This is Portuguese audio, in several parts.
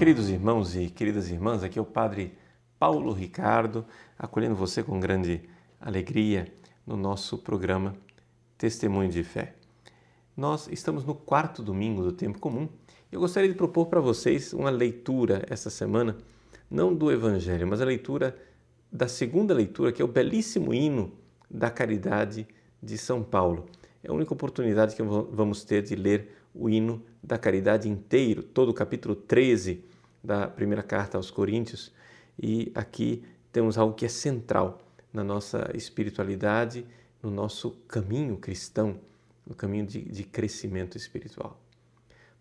Queridos irmãos e queridas irmãs, aqui é o Padre Paulo Ricardo, acolhendo você com grande alegria no nosso programa Testemunho de Fé. Nós estamos no 4º domingo do Tempo Comum e eu gostaria de propor para vocês uma leitura esta semana, não do Evangelho, mas a leitura da segunda leitura, que é o belíssimo hino da Caridade de São Paulo. É a única oportunidade que vamos ter de ler o hino da Caridade inteiro, todo o capítulo 13 da primeira carta aos Coríntios. E aqui temos algo que é central na nossa espiritualidade, no nosso caminho cristão, no caminho de crescimento espiritual.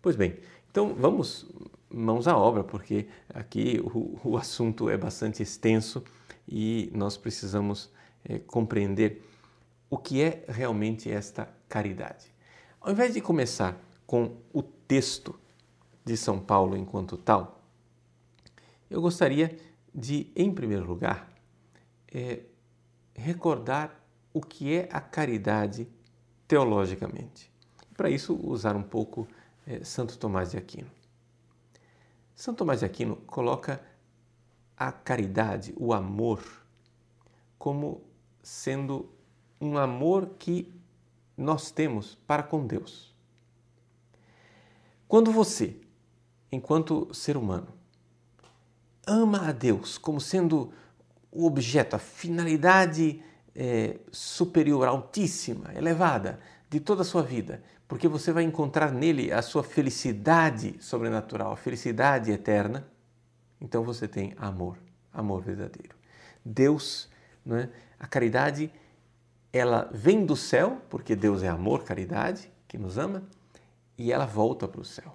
Pois bem, então vamos mãos à obra, porque aqui o assunto é bastante extenso e nós precisamos compreender o que é realmente esta caridade. Ao invés de começar com o texto de São Paulo enquanto tal, eu gostaria de, em primeiro lugar, recordar o que é a caridade teologicamente. Para isso, usar um pouco Santo Tomás de Aquino. Santo Tomás de Aquino coloca a caridade, o amor, como sendo um amor que nós temos para com Deus. Quando você, enquanto ser humano, ama a Deus como sendo o objeto, a finalidade superior, altíssima, elevada de toda a sua vida, porque você vai encontrar nele a sua felicidade sobrenatural, a felicidade eterna, então você tem amor, amor verdadeiro. Deus, não é? A caridade, ela vem do céu, porque Deus é amor, caridade, que nos ama, e ela volta para o céu.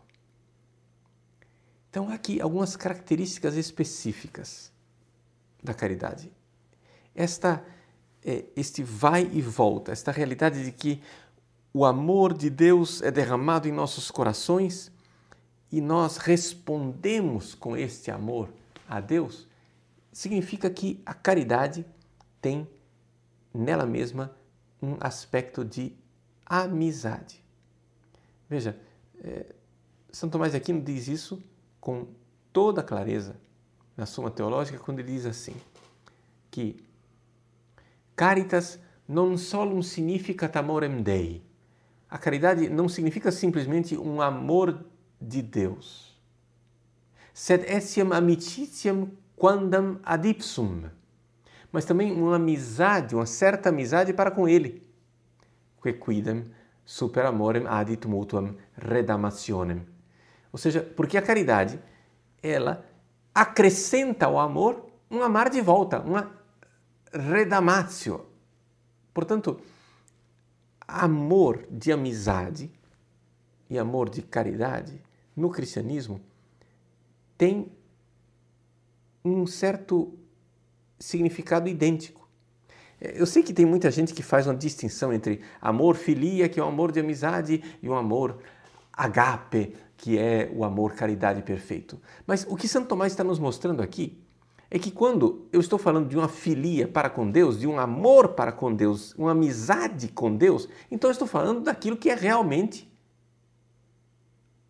Então, aqui algumas características específicas da caridade. Este vai e volta, esta realidade de que o amor de Deus é derramado em nossos corações e nós respondemos com este amor a Deus, significa que a caridade tem nela mesma um aspecto de amizade. Veja, São Tomás de Aquino diz isso com toda clareza na Suma Teológica, quando ele diz assim, que caritas non solum significat amorem Dei. A caridade não significa simplesmente um amor de Deus. Sed etiam amicitiam quandam ad ipsum. Mas também uma amizade, uma certa amizade para com Ele. Que quidem super amorem adit mutuam redamationem. Ou seja, porque a caridade, ela acrescenta ao amor um amar de volta, uma redamatio. Portanto, amor de amizade e amor de caridade no cristianismo tem um certo significado idêntico. Eu sei que tem muita gente que faz uma distinção entre amor filia, que é o amor de amizade, e o amor agape, que é o amor caridade perfeito. Mas o que Santo Tomás está nos mostrando aqui é que quando eu estou falando de uma filia para com Deus, de um amor para com Deus, uma amizade com Deus, então eu estou falando daquilo que é realmente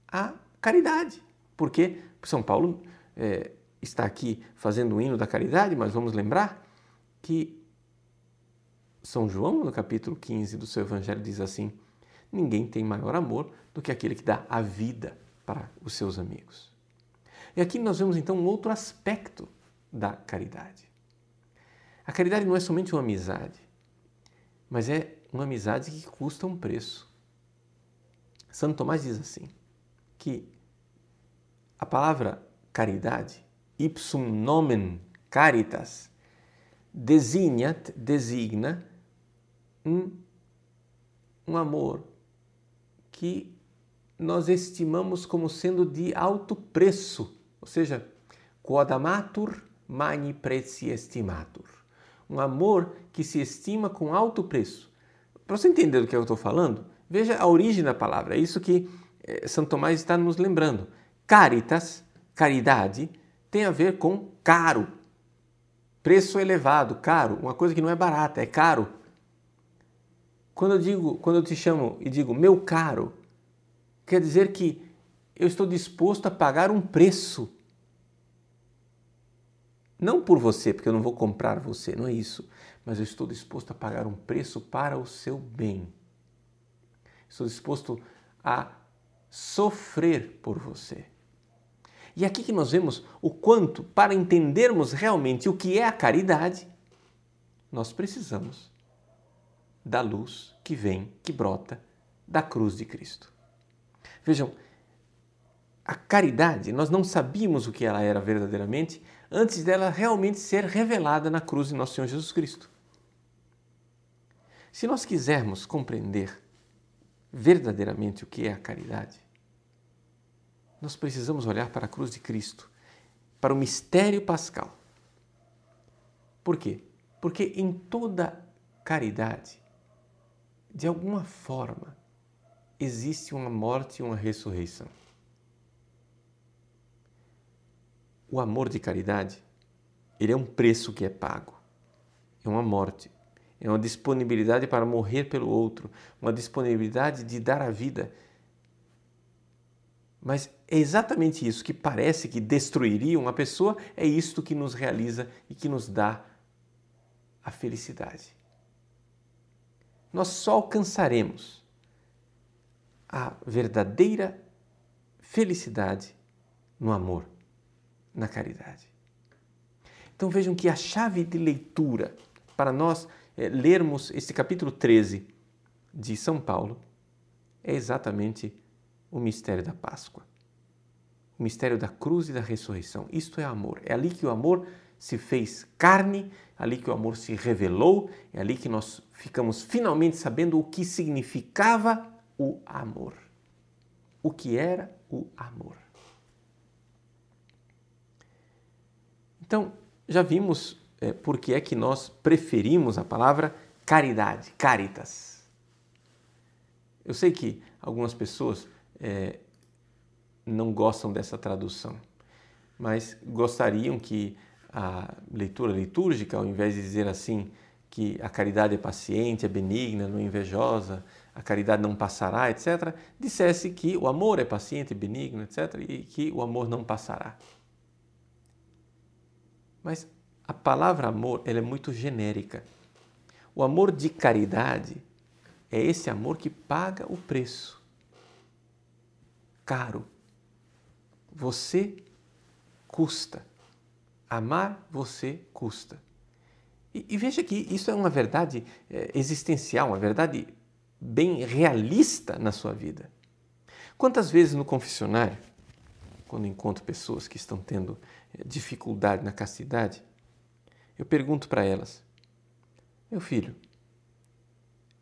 a caridade. Porque São Paulo está aqui fazendo o hino da caridade, mas vamos lembrar que São João, no capítulo 15 do seu Evangelho, diz assim: ninguém tem maior amor do que aquele que dá a vida para os seus amigos. E aqui nós vemos então um outro aspecto da caridade. A caridade não é somente uma amizade, mas é uma amizade que custa um preço. Santo Tomás diz assim, que a palavra caridade, ipsum nomen caritas, designa um amor que nós estimamos como sendo de alto preço, ou seja, quod amatur magni preti estimatur. Um amor que se estima com alto preço. Para você entender do que eu estou falando, veja a origem da palavra. É isso que Santo Tomás está nos lembrando. Caritas, caridade, tem a ver com caro. Preço elevado, caro. Uma coisa que não é barata, é caro. Quando eu te chamo e digo meu caro, quer dizer que eu estou disposto a pagar um preço Não por você, porque eu não vou comprar você, não é isso. Mas eu estou disposto a pagar um preço para o seu bem. Estou disposto a sofrer por você. E aqui que nós vemos o quanto, para entendermos realmente o que é a caridade, nós precisamos da luz que vem, que brota da cruz de Cristo. Vejam, a caridade, nós não sabíamos o que ela era verdadeiramente antes dela realmente ser revelada na cruz de nosso Senhor Jesus Cristo. Se nós quisermos compreender verdadeiramente o que é a caridade, nós precisamos olhar para a cruz de Cristo, para o mistério pascal. Por quê? Porque em toda caridade, de alguma forma, existe uma morte e uma ressurreição. O amor de caridade, ele é um preço que é pago. É uma morte, é uma disponibilidade para morrer pelo outro, uma disponibilidade de dar a vida. Mas é exatamente isso que parece que destruiria uma pessoa, é isto que nos realiza e que nos dá a felicidade. Nós só alcançaremos a verdadeira felicidade no amor, na caridade. Então vejam que a chave de leitura para nós lermos este capítulo 13 de São Paulo é exatamente o mistério da Páscoa. O mistério da cruz e da ressurreição. Isto é amor. É ali que o amor se fez carne, ali que o amor se revelou, é ali que nós ficamos finalmente sabendo o que significava o amor. O que era o amor. Então, já vimos por que é que nós preferimos a palavra caridade, caritas. Eu sei que algumas pessoas não gostam dessa tradução, mas gostariam que a leitura litúrgica, ao invés de dizer assim que a caridade é paciente, é benigna, não é invejosa, a caridade não passará, etc., dissesse que o amor é paciente, benigno, etc., e que o amor não passará. Mas a palavra amor, ela é muito genérica. O amor de caridade é esse amor que paga o preço. Caro. Você custa. Amar você custa. E veja que isso é uma verdade existencial, uma verdade bem realista na sua vida. Quantas vezes no confessionário, quando encontro pessoas que estão tendo dificuldade na castidade, eu pergunto para elas: meu filho,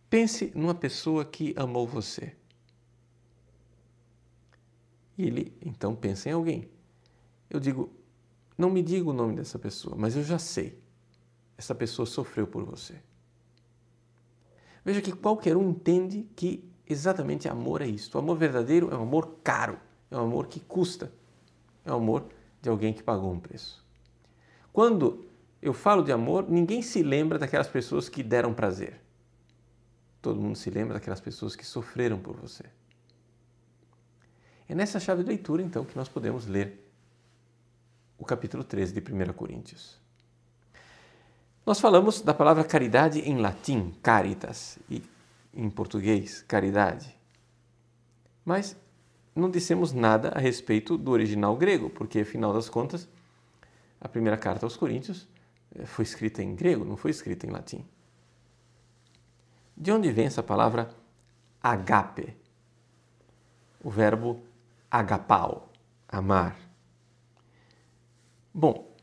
pense numa pessoa que amou você. E ele então pensa em alguém. Eu digo: não me diga o nome dessa pessoa, mas eu já sei. Essa pessoa sofreu por você. Veja que qualquer um entende que exatamente amor é isto. O amor verdadeiro é um amor caro, é um amor que custa, é um amor de alguém que pagou um preço. Quando eu falo de amor, ninguém se lembra daquelas pessoas que deram prazer. Todo mundo se lembra daquelas pessoas que sofreram por você. É nessa chave de leitura, então, que nós podemos ler o capítulo 13 de 1 Coríntios. Nós falamos da palavra caridade em latim, caritas, e em português, caridade. Mas não dissemos nada a respeito do original grego, porque, afinal das contas, a primeira carta aos Coríntios foi escrita em grego, não foi escrita em latim. De onde vem essa palavra agape? O verbo agapao, amar. Bom,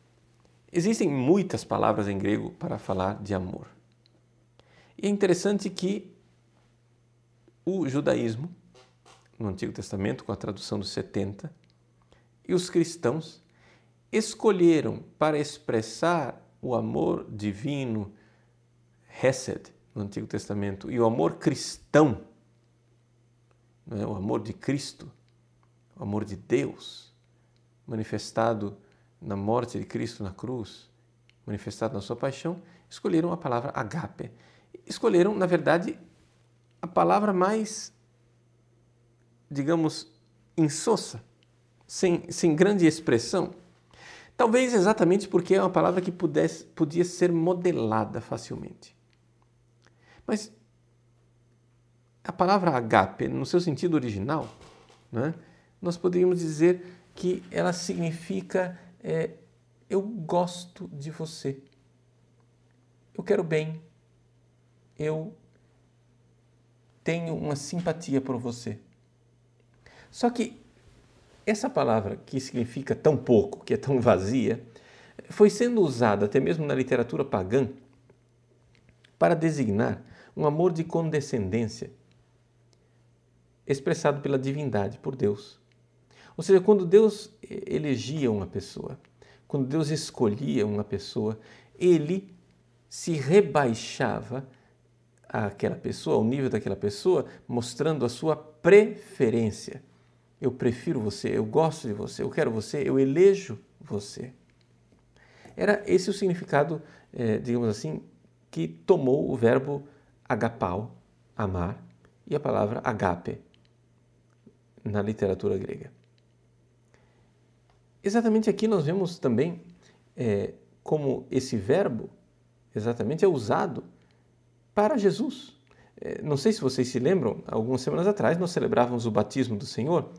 existem muitas palavras em grego para falar de amor. E é interessante que o judaísmo, no Antigo Testamento, com a tradução dos 70, e os cristãos escolheram para expressar o amor divino, Hesed, no Antigo Testamento, e o amor cristão, né, o amor de Cristo, o amor de Deus, manifestado na morte de Cristo na cruz, manifestado na sua paixão, escolheram a palavra agape. Escolheram, na verdade, a palavra mais, digamos, insossa, sem grande expressão. Talvez exatamente porque é uma palavra que podia ser modelada facilmente. Mas a palavra agape, no seu sentido original, né, nós poderíamos dizer que ela significa eu gosto de você, eu quero bem, eu tenho uma simpatia por você. Só que essa palavra, que significa tão pouco, que é tão vazia, foi sendo usada até mesmo na literatura pagã para designar um amor de condescendência expressado pela divindade, por Deus. Ou seja, quando Deus elegia uma pessoa, quando Deus escolhia uma pessoa, ele se rebaixava àquela pessoa, ao nível daquela pessoa, mostrando a sua preferência. Eu prefiro você, eu gosto de você, eu quero você, eu elejo você. Era esse o significado, digamos assim, que tomou o verbo agapao, amar, e a palavra agape na literatura grega. Exatamente aqui nós vemos também como esse verbo exatamente é usado para Jesus. Não sei se vocês se lembram, algumas semanas atrás nós celebrávamos o batismo do Senhor.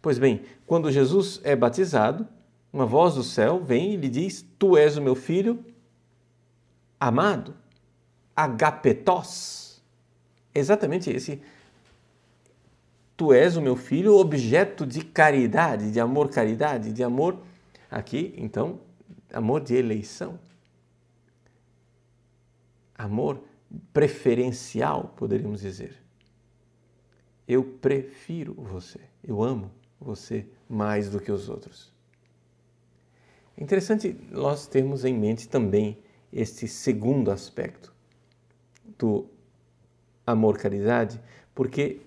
Pois bem, quando Jesus é batizado, uma voz do céu vem e lhe diz: Tu és o meu filho amado, agapetos. Exatamente esse. Tu és o meu filho, objeto de caridade, de amor, aqui, então, amor de eleição. Amor preferencial, poderíamos dizer. Eu prefiro você, eu amo você mais do que os outros. É interessante nós termos em mente também este segundo aspecto do amor-caridade, porque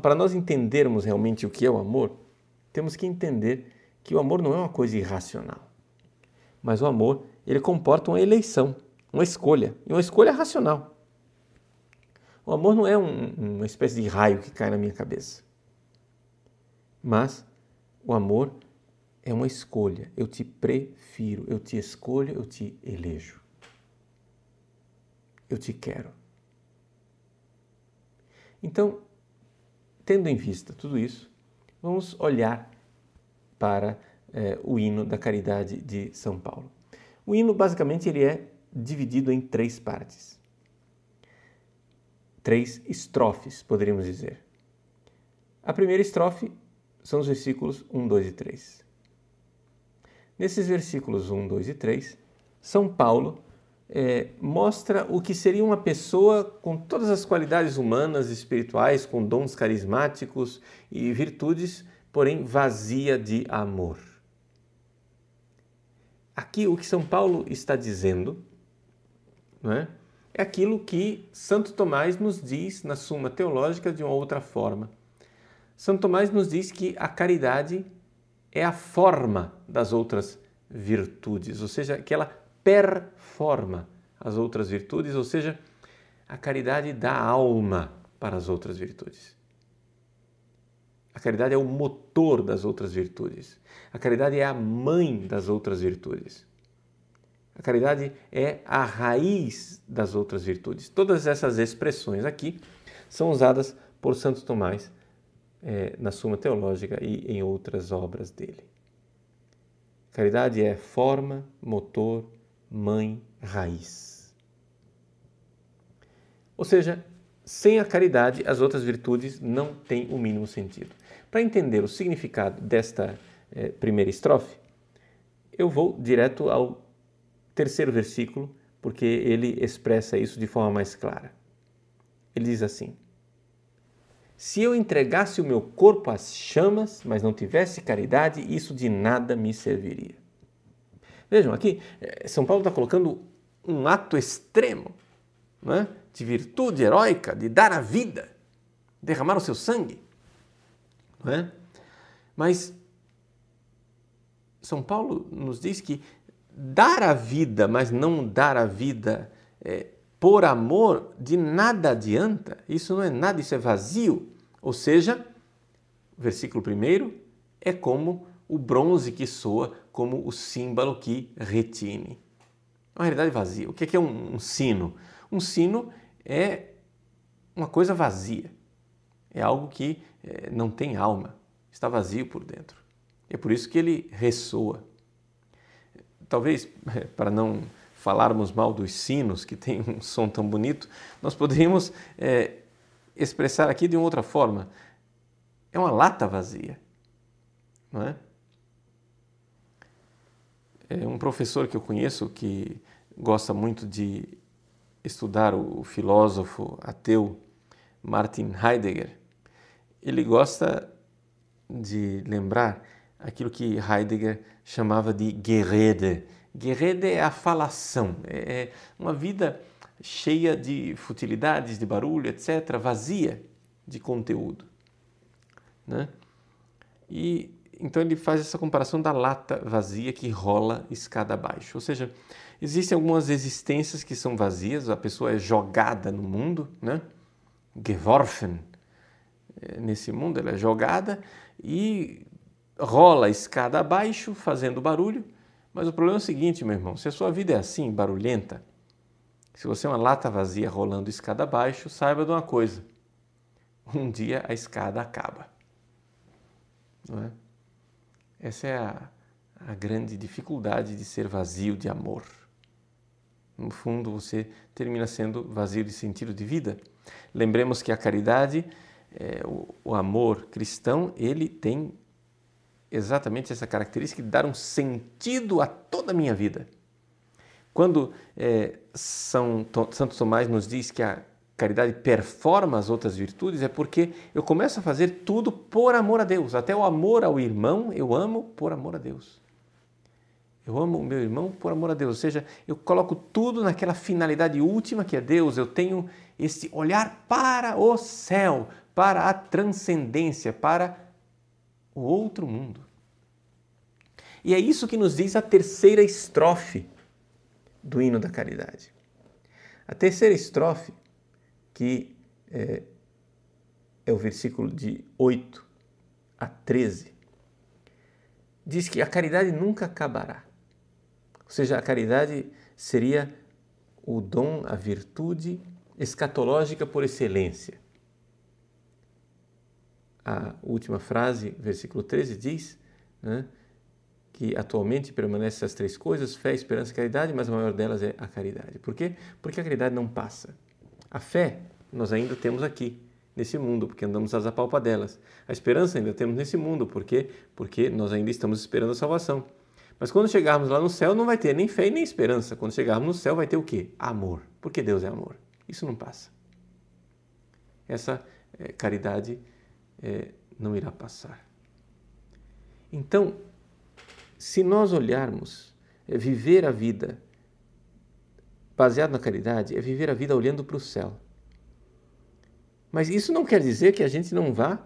para nós entendermos realmente o que é o amor, temos que entender que o amor não é uma coisa irracional, mas o amor ele comporta uma eleição, uma escolha, e uma escolha racional. O amor não é uma espécie de raio que cai na minha cabeça, mas o amor é uma escolha. Eu te prefiro, eu te escolho, eu te elejo. Eu te quero. Então, tendo em vista tudo isso, vamos olhar para o hino da caridade de São Paulo. O hino, basicamente, ele é dividido em 3 partes. 3 estrofes, poderíamos dizer. A primeira estrofe são os versículos 1, 2 e 3. Nesses versículos 1, 2 e 3, São Paulo mostra o que seria uma pessoa com todas as qualidades humanas e espirituais, com dons carismáticos e virtudes, porém vazia de amor. Aqui o que São Paulo está dizendo, não é aquilo que Santo Tomás nos diz na Suma Teológica de uma outra forma. Santo Tomás nos diz que a caridade é a forma das outras virtudes, ou seja, que ela performa as outras virtudes, ou seja, a caridade dá alma para as outras virtudes. A caridade é o motor das outras virtudes. A caridade é a mãe das outras virtudes. A caridade é a raiz das outras virtudes. Todas essas expressões aqui são usadas por Santo Tomás na Suma Teológica e em outras obras dele. Caridade é forma, motor, mãe, raiz. Ou seja, sem a caridade, as outras virtudes não têm o mínimo sentido. Para entender o significado desta primeira estrofe, eu vou direto ao 3º versículo, porque ele expressa isso de forma mais clara. Ele diz assim: Se eu entregasse o meu corpo às chamas, mas não tivesse caridade, isso de nada me serviria. Vejam, aqui São Paulo está colocando um ato extremo, não é? De virtude heróica, de dar a vida, derramar o seu sangue. Não é? Mas São Paulo nos diz que dar a vida, mas não dar a vida por amor, de nada adianta. Isso não é nada, isso é vazio. Ou seja, versículo 1, é como o bronze que soa como o símbolo que retine. É uma realidade vazia. O que é um sino? Um sino é uma coisa vazia. É algo que não tem alma, está vazio por dentro. É por isso que ele ressoa. Talvez, para não falarmos mal dos sinos, que tem um som tão bonito, nós poderíamos expressar aqui de uma outra forma. É uma lata vazia, não é? Um professor que eu conheço que gosta muito de estudar o filósofo ateu Martin Heidegger, ele gosta de lembrar aquilo que Heidegger chamava de Gerede. Gerede é a falação, é uma vida cheia de futilidades, de barulho, etc., vazia de conteúdo, né? E então ele faz essa comparação da lata vazia que rola escada abaixo. Ou seja, existem algumas existências que são vazias, a pessoa é jogada no mundo, né? Geworfen. Nesse mundo ela é jogada e rola escada abaixo, fazendo barulho. Mas o problema é o seguinte, meu irmão, se a sua vida é assim, barulhenta, se você é uma lata vazia rolando escada abaixo, saiba de uma coisa, um dia a escada acaba. Não é? Essa é a grande dificuldade de ser vazio de amor. No fundo, você termina sendo vazio de sentido de vida. Lembremos que a caridade, o amor cristão, ele tem exatamente essa característica de dar um sentido a toda a minha vida. Quando Santo Tomás nos diz que a caridade performa as outras virtudes, é porque eu começo a fazer tudo por amor a Deus. Até o amor ao irmão eu amo por amor a Deus. Eu amo o meu irmão por amor a Deus. Ou seja, eu coloco tudo naquela finalidade última que é Deus. Eu tenho esse olhar para o céu, para a transcendência, para o outro mundo. E é isso que nos diz a terceira estrofe do hino da caridade. A terceira estrofe, que é o versículo de 8 a 13, diz que a caridade nunca acabará. Ou seja, a caridade seria o dom, a virtude escatológica por excelência. A última frase, versículo 13, diz, né, que atualmente permanecem essas três coisas, fé, esperança e caridade, mas a maior delas é a caridade. Por quê? Porque a caridade não passa. A fé nós ainda temos aqui, nesse mundo, porque andamos às apalpadelas. A esperança ainda temos nesse mundo, por quê? Porque nós ainda estamos esperando a salvação. Mas quando chegarmos lá no céu não vai ter nem fé e nem esperança. Quando chegarmos no céu vai ter o quê? Amor. Porque Deus é amor. Isso não passa. Essa caridade não irá passar. Então, se nós olharmos, viver a vida baseado na caridade, é viver a vida olhando para o céu. Mas isso não quer dizer que a gente não vá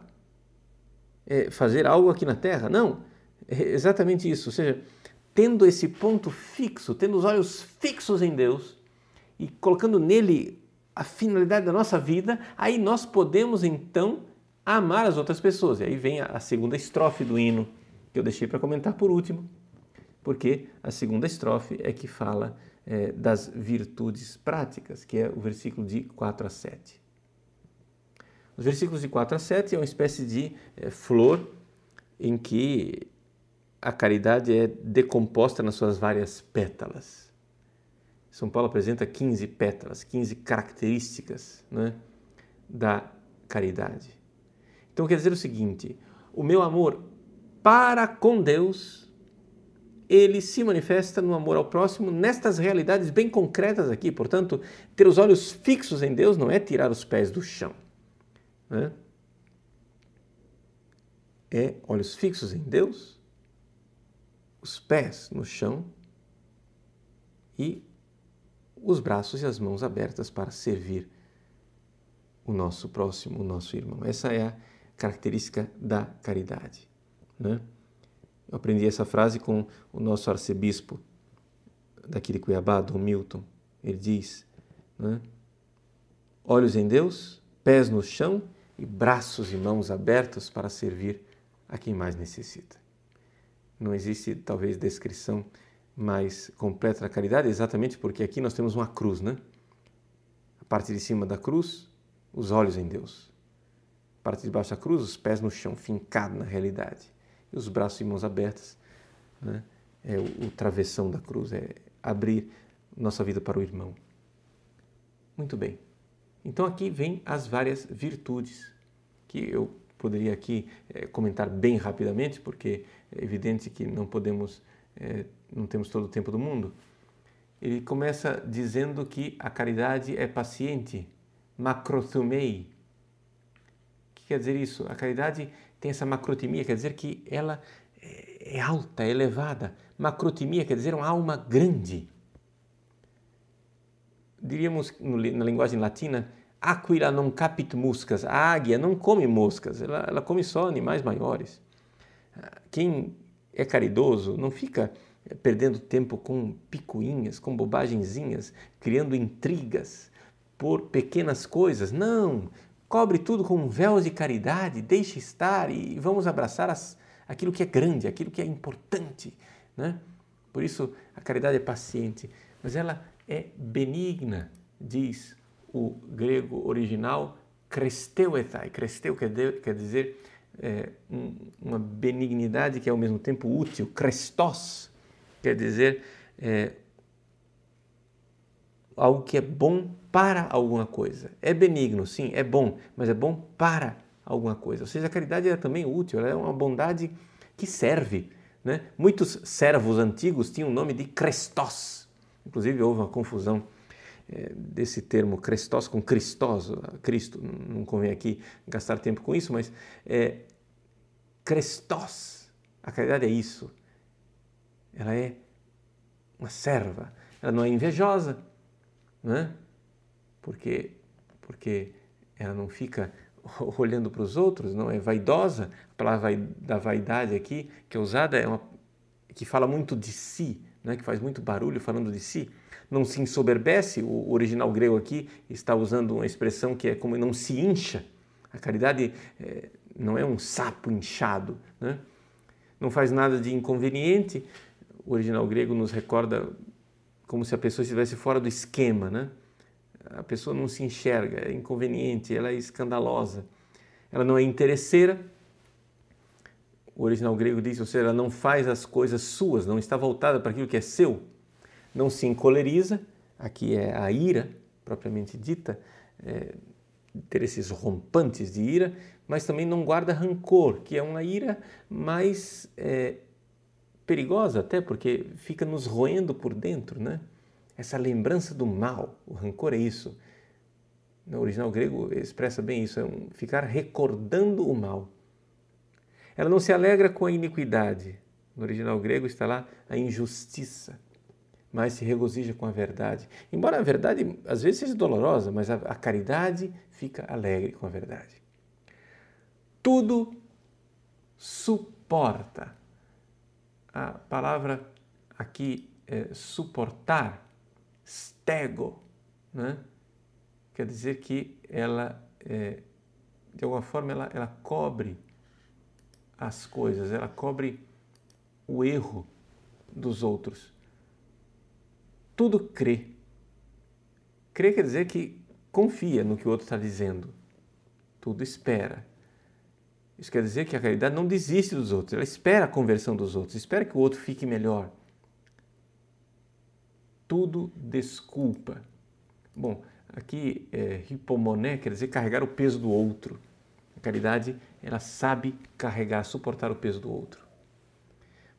fazer algo aqui na Terra. Não, é exatamente isso. Ou seja, tendo esse ponto fixo, tendo os olhos fixos em Deus e colocando nele a finalidade da nossa vida, aí nós podemos então amar as outras pessoas. E aí vem a segunda estrofe do hino, que eu deixei para comentar por último, porque a segunda estrofe é que fala das virtudes práticas, que é o versículo de 4 a 7. Os versículos de 4 a 7 é uma espécie de flor em que a caridade é decomposta nas suas várias pétalas. São Paulo apresenta 15 pétalas, 15 características, né, da caridade. Então quer dizer o seguinte, o meu amor para com Deus, ele se manifesta no amor ao próximo nestas realidades bem concretas aqui. Portanto, ter os olhos fixos em Deus não é tirar os pés do chão, né? É olhos fixos em Deus, os pés no chão e os braços e as mãos abertas para servir o nosso próximo, o nosso irmão. Essa é a característica da caridade, né? Eu aprendi essa frase com o nosso arcebispo daqui de Cuiabá, Dom Milton. Ele diz, né, olhos em Deus, pés no chão e braços e mãos abertos para servir a quem mais necessita. Não existe, talvez, descrição mais completa da caridade, exatamente porque aqui nós temos uma cruz, né? A parte de cima da cruz, os olhos em Deus. A parte de baixo da cruz, os pés no chão, fincado na realidade. E os braços e mãos abertas, né? É o travessão da cruz, é abrir nossa vida para o irmão. Muito bem. Então aqui vem as várias virtudes, que eu poderia aqui comentar bem rapidamente, porque é evidente que não temos todo o tempo do mundo. Ele começa dizendo que a caridade é paciente, macrothumei. O que quer dizer isso? A caridade tem essa macrotimia, quer dizer que ela é alta, é elevada. Macrotimia quer dizer uma alma grande. Diríamos na linguagem latina, aquila non capit muscas. A águia não come moscas, ela come só animais maiores. Quem é caridoso não fica perdendo tempo com picuinhas, com bobagenzinhas, criando intrigas por pequenas coisas. Não, cobre tudo com véus de caridade, deixe estar e vamos abraçar aquilo que é grande, aquilo que é importante, né? Por isso a caridade é paciente, mas ela é benigna, diz o grego original, kresteuetai. Kresteu quer dizer uma benignidade que é ao mesmo tempo útil. Krestos quer dizer algo que é bom para alguma coisa. É benigno, sim, é bom, mas é bom para alguma coisa. Ou seja, a caridade é também útil, ela é uma bondade que serve, né? Muitos servos antigos tinham o nome de Krestos. Inclusive houve uma confusão desse termo Krestos com Christos, Cristo. Não convém aqui gastar tempo com isso, mas Krestos, a caridade é isso. Ela é uma serva, ela não é invejosa, né? Porque ela não fica olhando para os outros, não é vaidosa. A palavra da vaidade aqui que é usada que fala muito de si, né? Que faz muito barulho falando de si. Não se ensoberbece, o original grego aqui está usando uma expressão que é como não se incha. A caridade não é um sapo inchado, né? Não faz nada de inconveniente. O original grego nos recorda como se a pessoa estivesse fora do esquema, né? A pessoa não se enxerga, é inconveniente, ela é escandalosa. Ela não é interesseira. O original grego diz, ou seja, ela não faz as coisas suas, não está voltada para aquilo que é seu. Não se encoleriza, aqui é a ira, propriamente dita, ter esses rompantes de ira, mas também não guarda rancor, que é uma ira mais perigosa até, porque fica nos roendo por dentro, né? Essa lembrança do mal, o rancor é isso. No original grego expressa bem isso, ficar recordando o mal. Ela não se alegra com a iniquidade. No original grego está lá a injustiça, mas se regozija com a verdade. Embora a verdade às vezes seja dolorosa, mas a caridade fica alegre com a verdade. Tudo suporta. A palavra aqui é suportar, stego, né? Quer dizer que ela, de alguma forma, ela cobre as coisas, ela cobre o erro dos outros. Tudo crê. Crê quer dizer que confia no que o outro está dizendo. Tudo espera. Isso quer dizer que a caridade não desiste dos outros, ela espera a conversão dos outros, espera que o outro fique melhor. Tudo desculpa. Bom, aqui hipomoné quer dizer carregar o peso do outro. A caridade, ela sabe carregar, suportar o peso do outro.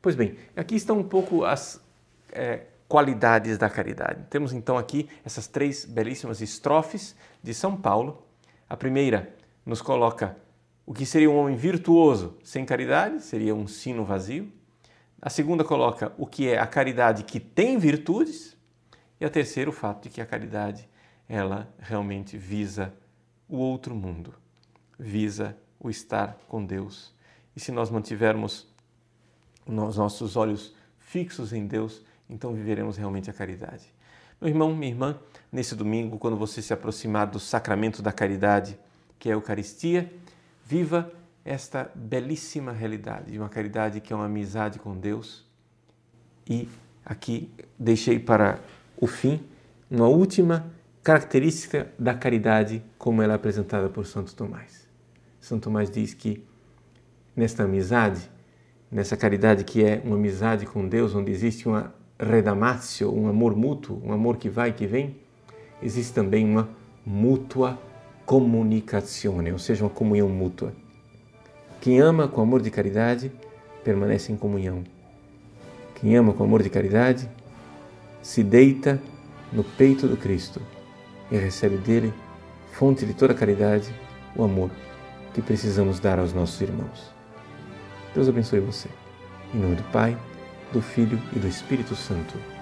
Pois bem, aqui estão um pouco as qualidades da caridade. Temos então aqui essas 3 belíssimas estrofes de São Paulo. A primeira nos coloca o que seria um homem virtuoso sem caridade, seria um sino vazio. A segunda coloca o que é a caridade que tem virtudes. E a terceira, o fato de que a caridade, ela realmente visa o outro mundo, visa o estar com Deus. E se nós mantivermos os nossos olhos fixos em Deus, então viveremos realmente a caridade. Meu irmão, minha irmã, nesse domingo, quando você se aproximar do sacramento da caridade, que é a Eucaristia, viva esta belíssima realidade de uma caridade que é uma amizade com Deus. E aqui deixei para o fim uma última característica da caridade como ela é apresentada por Santo Tomás. Santo Tomás diz que nesta amizade, nessa caridade que é uma amizade com Deus, onde existe uma redamatio, um amor mútuo, um amor que vai e que vem, existe também uma mútua comunicazione, ou seja, uma comunhão mútua. Quem ama com amor de caridade permanece em comunhão. Quem ama com amor de caridade se deita no peito do Cristo e recebe dele, fonte de toda caridade, o amor que precisamos dar aos nossos irmãos. Deus abençoe você. Em nome do Pai, do Filho e do Espírito Santo.